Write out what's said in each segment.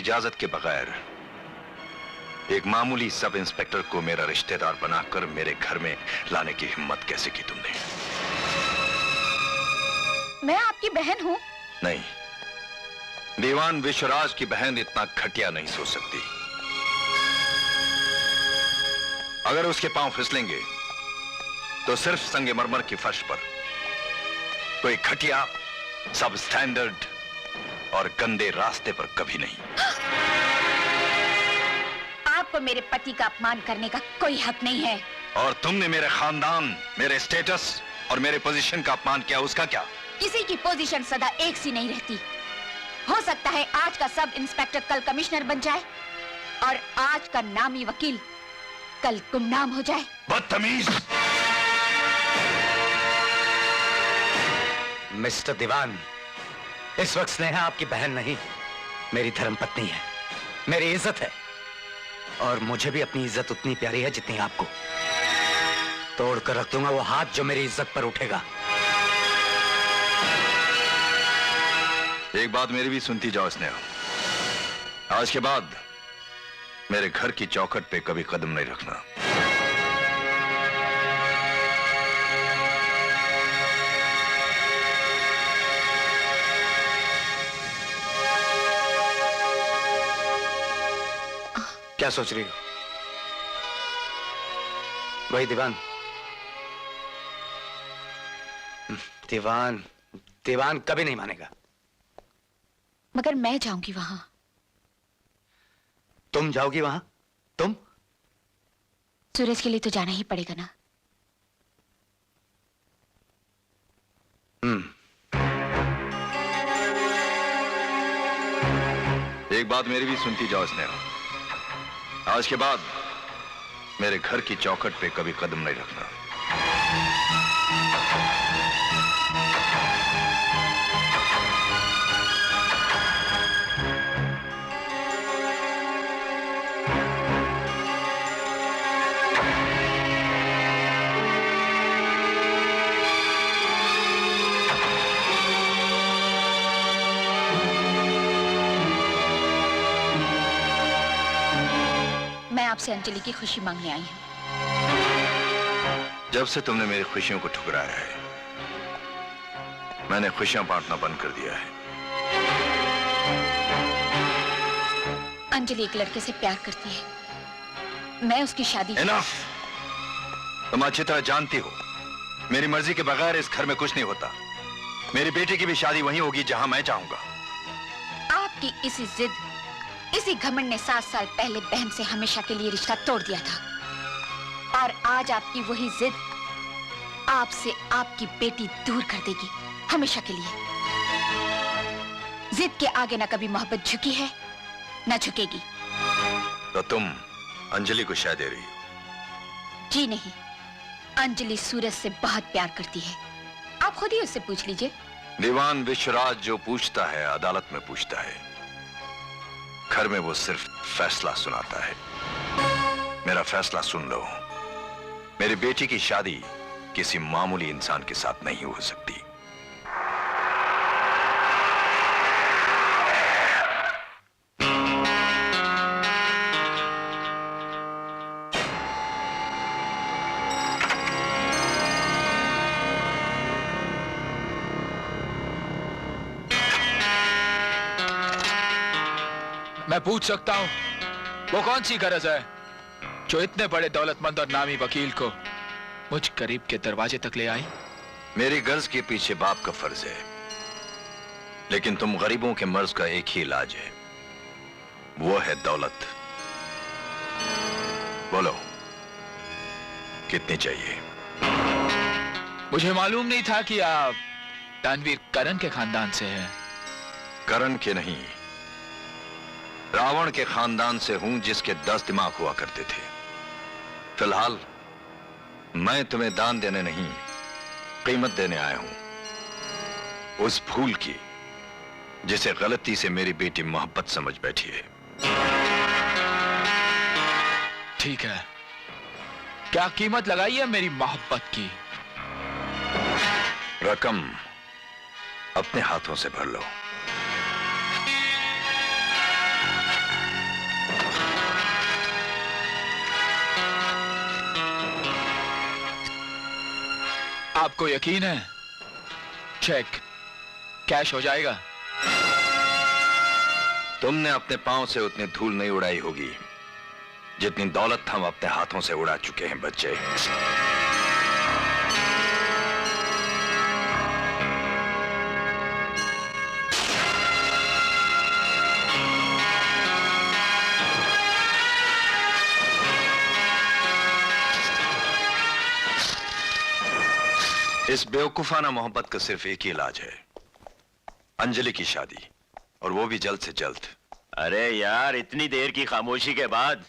इजाजत के बगैर एक मामूली सब इंस्पेक्टर को मेरा रिश्तेदार बनाकर मेरे घर में लाने की हिम्मत कैसे की तुमने? मैं आपकी बहन हूं। नहीं, दीवान विश्वराज की बहन इतना घटिया नहीं सोच सकती। अगर उसके पांव फिसलेंगे तो सिर्फ संगमरमर की फर्श पर, कोई घटिया सब स्टैंडर्ड और गंदे रास्ते पर कभी नहीं। आपको मेरे पति का अपमान करने का कोई हक नहीं है। और तुमने मेरे खानदान, मेरे स्टेटस और मेरे पोजीशन का अपमान किया, उसका क्या? किसी की पोजीशन सदा एक सी नहीं रहती। हो सकता है आज का सब इंस्पेक्टर कल कमिश्नर बन जाए और आज का नामी वकील कल गुमनाम हो जाए। बदतमीज! मिस्टर दीवान, इस वक्त स्नेहा आपकी बहन नहीं, मेरी धर्मपत्नी है, मेरी इज्जत है। और मुझे भी अपनी इज्जत उतनी प्यारी है जितनी आपको। तोड़कर रख दूंगा वो हाथ जो मेरी इज्जत पर उठेगा। एक बात मेरी भी सुनती जाओ स्नेहा, आज के बाद मेरे घर की चौखट पे कभी कदम नहीं रखना। क्या सोच रही हो? वही दीवान? दीवान दीवान कभी नहीं मानेगा। मगर मैं जाऊंगी वहां। तुम जाओगी वहां? तुम? सूरज के लिए तो जाना ही पड़ेगा ना। एक बात मेरी भी सुनती जाओ स्नेहा, आज के बाद मेरे घर की चौखट पे कभी कदम नहीं रखना। मैं आपसे अंजलि की खुशी मांगने आई हूं। जब से तुमने मेरी खुशियों को ठुकराया है, मैंने खुशियां बांटना बंद कर दिया है। अंजलि एक लड़के से प्यार करती है, मैं उसकी शादी। Enough! तुम अच्छी तरह जानती हो मेरी मर्जी के बगैर इस घर में कुछ नहीं होता। मेरी बेटी की भी शादी वहीं होगी जहां मैं चाहूंगा। आपकी इसी जिद, इसी घमंड ने 7 साल पहले बहन से हमेशा के लिए रिश्ता तोड़ दिया था। और आज आपकी वही जिद आपसे आपकी बेटी दूर कर देगी, हमेशा के लिए। जिद के आगे ना कभी मोहब्बत झुकी है, ना झुकेगी। तो तुम अंजलि को शायद दे रही हो? जी नहीं, अंजलि सूरज से बहुत प्यार करती है। आप खुद ही उससे पूछ लीजिए। दीवान विश्वराज जो पूछता है अदालत में पूछता है, घर में वो सिर्फ फैसला सुनाता है। मेरा फैसला सुन लो, मेरी बेटी की शादी किसी मामूली इंसान के साथ नहीं हो सकती। मैं पूछ सकता हूं, वो कौन सी गरज है जो इतने बड़े दौलतमंद और नामी वकील को मुझ गरीब के दरवाजे तक ले आई? मेरी गर्ज के पीछे बाप का फर्ज है, लेकिन तुम गरीबों के मर्ज का एक ही इलाज है, वो है दौलत। बोलो कितनी चाहिए? मुझे मालूम नहीं था कि आप दानवीर करण के खानदान से हैं। करण के नहीं, रावण के खानदान से हूं, जिसके 10 दिमाग हुआ करते थे। फिलहाल मैं तुम्हें दान देने नहीं, कीमत देने आया हूं, उस फूल की जिसे गलती से मेरी बेटी मोहब्बत समझ बैठी है। ठीक है, क्या कीमत लगाई है मेरी मोहब्बत की? रकम अपने हाथों से भर लो। आपको यकीन है चेक कैश हो जाएगा? तुमने अपने पांव से उतनी धूल नहीं उड़ाई होगी जितनी दौलत हम अपने हाथों से उड़ा चुके हैं बच्चे। इस बेवकूफाना मोहब्बत का सिर्फ एक ही इलाज है, अंजलि की शादी, और वो भी जल्द से जल्द। अरे यार, इतनी देर की खामोशी के बाद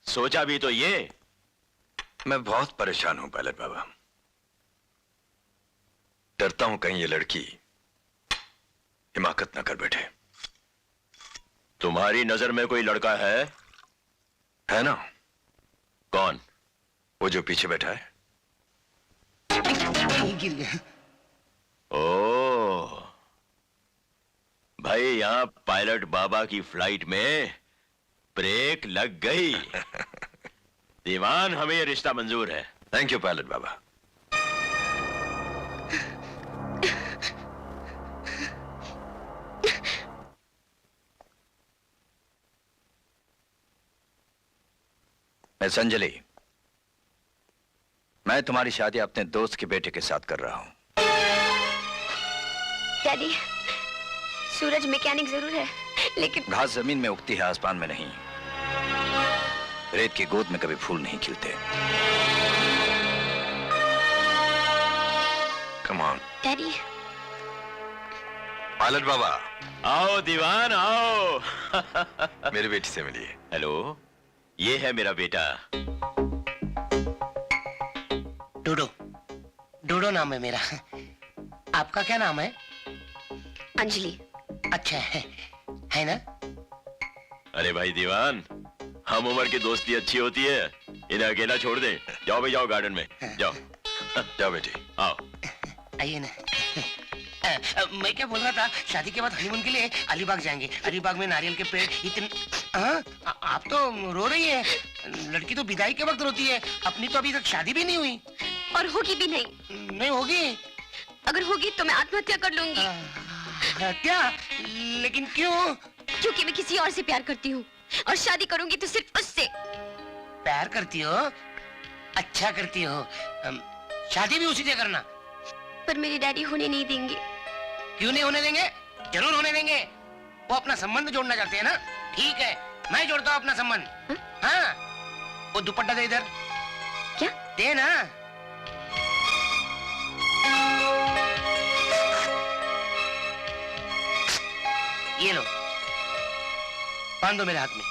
सोचा भी तो ये। मैं बहुत परेशान हूं पायलट बाबा। डरता हूं कहीं ये लड़की हिमाकत न कर बैठे। तुम्हारी नजर में कोई लड़का है ना? कौन? वो जो पीछे बैठा है। गिर गया। ओह भाई, यहाँ पायलट बाबा की फ्लाइट में ब्रेक लग गई। दीवान, हमें ये रिश्ता मंजूर है। Thank you pilot Baba. Miss Anjali, मैं तुम्हारी शादी अपने दोस्त के बेटे के साथ कर रहा हूं। डैडी, सूरज मैकेनिक जरूर है, लेकिन घास जमीन में उगती है, आसमान में नहीं। रेत की गोद में कभी फूल नहीं खिलते। Come on daddy. पायलट बाबा। आओ दीवान, आओ। मेरी बेटी से मिलिए। हेलो, ये है मेरा बेटा। डूडो। डूडो नाम है मेरा। आपका क्या नाम है? अंजलि। अच्छा है ना? अरे भाई दीवान, हम उम्र की दोस्ती अच्छी होती है, इन्हें अकेला छोड़ दे। जाओ भाई, जाओ गार्डन में जाओ। जाओ बेटी, आओ। आइए ना। मैं क्या बोल रहा था, शादी के बाद हनीमून के लिए अलीबाग जाएंगे। अलीबाग में नारियल के पेड़ इतने। आप तो रो रही है। लड़की तो विदाई के वक्त रोती है। अपनी तो अभी तक शादी भी नहीं हुई। और होगी भी नहीं। नहीं होगी? अगर होगी तो मैं आत्महत्या कर लूंगी। क्या? लेकिन क्यों? क्योंकि मैं किसी और से प्यार करती हूँ, और शादी करूंगी तो सिर्फ उससे। प्यार करती हो? अच्छा करती हो। शादी भी उसी से करना। पर मेरे डैडी होने नहीं देंगे। क्यों नहीं होने देंगे? जरूर होने देंगे। वो अपना संबंध जोड़ना चाहते हैं ना? ठीक है, मैं जोड़ता हूँ अपना संबंध। हाँ, वो दुपट्टा दे इधर। क्या? दे ना। ये लो, बांध दो मेरे हाथ में।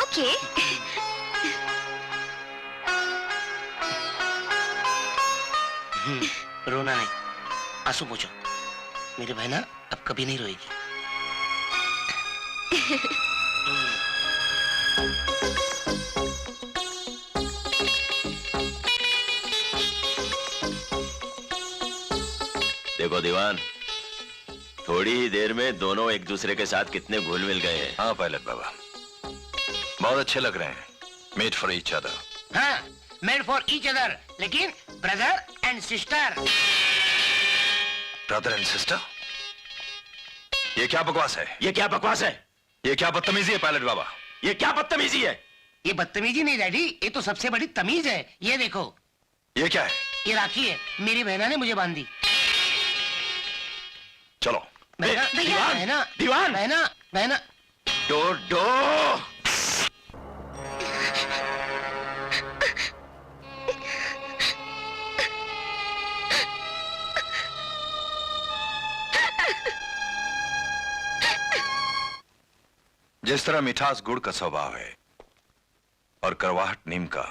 ओके। रोना नहीं, आंसू पोंछो। मेरी बहना अब कभी नहीं रोएगी। देखो दीवान, थोड़ी ही देर में दोनों एक दूसरे के साथ कितने घुल मिल गए हैं। हाँ पायलट बाबा, बहुत अच्छे लग रहे हैं। Made for each other. हाँ, मेड फॉर ईच अदर, लेकिन brother and sister. Brother and sister? ये क्या बकवास है? ये क्या बकवास है? ये क्या बदतमीजी है पायलट बाबा? ये क्या बदतमीजी है? ये बदतमीजी नहीं डैडी, ये तो सबसे बड़ी तमीज है। ये देखो। ये क्या है? ये राखी है, मेरी बहना ने मुझे बांधी। चलो। बहना, दीवान, बहना, दीवान। बहना, बहना। डोडो। जिस तरह मिठास गुड़ का स्वभाव है और कड़वाहट नीम का,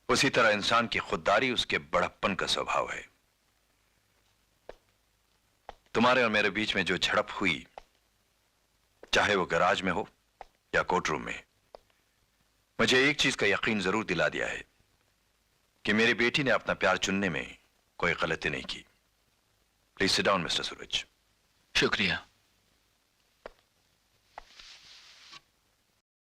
उसी तरह इंसान की खुददारी उसके बड़प्पन का स्वभाव है। तुम्हारे और मेरे बीच में जो झड़प हुई, चाहे वो गैराज में हो या कोर्ट रूम में, मुझे एक चीज का यकीन जरूर दिला दिया है कि मेरी बेटी ने अपना प्यार चुनने में कोई गलती नहीं की। प्लीज सिट डाउन मिस्टर सूरज। शुक्रिया।